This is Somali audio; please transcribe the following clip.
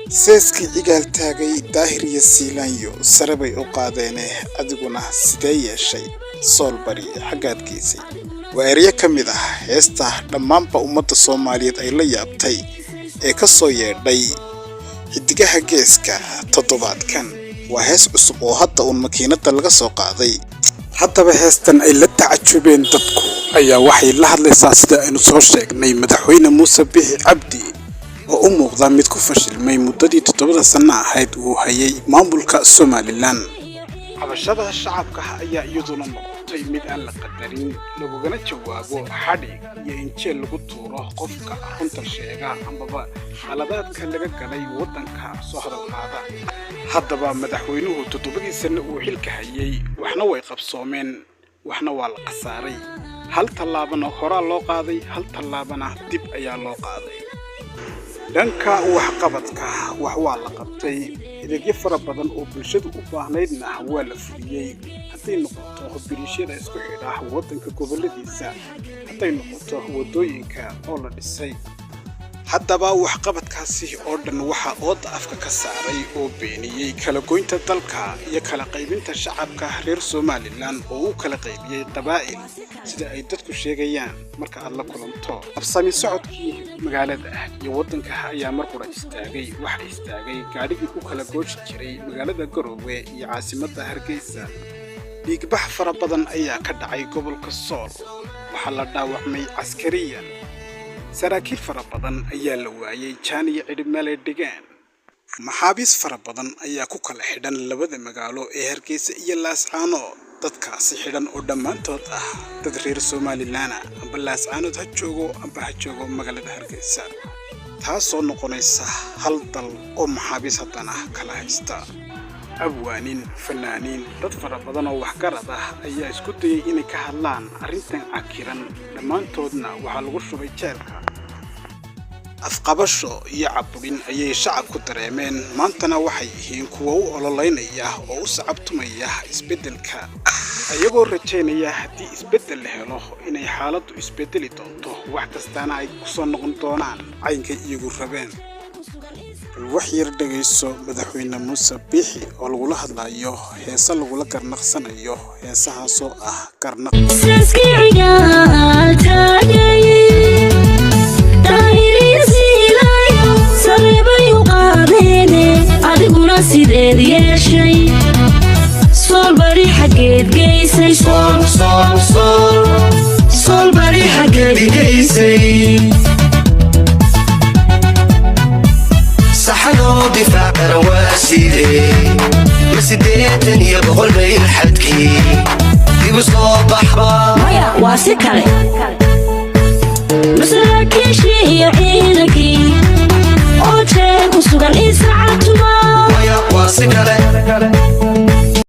سيسكي إيجال تاغي داهر يسيلانيو سربي أقادينه أدقنا سيدايا شيء صول بري حقاد كيسي وإريا كميدة هيستا لمانبا أمد الصوماليات أي ليابتاي إيكاسو يرداي هدقاها جيسكا تطبات كان وهيس أسبوع حتى الماكينة لغسو قاضي حتى بهيستان أي لتعجبين دادكو أيا وحي لحد لساسدا إنو سوشيقناي مدحوين موسى بيحي عبدي وأمو ضامد كفشل ماي مددي تطبط سنة هيد وهيي مامبولكا الصوماليلان عبشادة الشعب كها أيا يدونا نقطي ميد أن لقدرين لغوغانا جوابو حادي ينشيل لغو توره قفكا رنطر شيغا أمبابا غلبات كان لغا غلاي ودنكا سوحر القادة haddaba madaxweynuhu todobadii sano uu xilka hayay waxna way qabsoomeen waxna waa la qasaaray hal talaabana hore loo qaaday hal talaabana dib ayaa loo qaaday dhanka wax qabadka wax waa la qabtay idagii fara badan oo bulshadu u baahnaydna waa la fuliyay haday noqoto bilishada isku xidha wadanka goboladiisa haday noqoto wadooyinka oo la dhisay haddaba wax qabadkaasi oo dhan waxa ooda afka ka saaray oo beeniyay kala goynta dalka iyo kala qaybinta shacabka reer Soomaaliland oo uu kala qaybiyay qabaa'il sida ay dadku sheegayaan marka aad la kulanto absami socodkii magaalada iyo wadanka ayaa markuu istaagay wax istaagay gaadhigii ku kala gooshi jiray magaalada Garowe iyo caasimadda Hargeysa dhiigbax fara badan ayaa ka dhacay gobolka Sool waxa la dhaawacmay askariyan saraakiil fara badan ayaa la waayay jaaniyo cidhmale degaan maxaabiis fara badan ayaa ku kala xidhan labada magaalo ee Hargeysa iyo Laascaanood dadkaasi xidhan oo dhammaantood ah dad reer Soomaaliland amba Laascaanood ha joogo magaalada Hargeysa taasoo noqonaysa hal dal oo maxaabiis haddana kala haysta abwaanin fanaaniin dad fara badan oo wax garad ah ayaa isku dayay inay ka hadlaan arrintan cakiran dhammaantoodna waxa lagu shubay jeelka afqabasho iyo caburin ayay shacabku dareemeen maantana waxay yihiin kuwa u ololeynaya oo u sacabtumaya isbedelka ayagoo rajaynaya haddii isbedel la helo inay xaaladdu isbedeli doonto wax kastaana ay ku soo noqon doonaan caynka iyagu rabeen الوحير دغيسو مدحوينه موسى بيحي oo lagu la hadlayo heesa lagu la garnaqsanayo heesahaasoo ah garnaq saskiiga taagay taayirisilayo sareebay u qaadene adiguna sideed yeeshay sool bari xageed geysay sool bari xageed geysay صحنو دفاع رواسيدي مسديتني بقول بين حدكي في وسط بحر مايا واسكالي مسلكي شي عينكي اوتشي وسوغان إسعاتما مايا واسكالي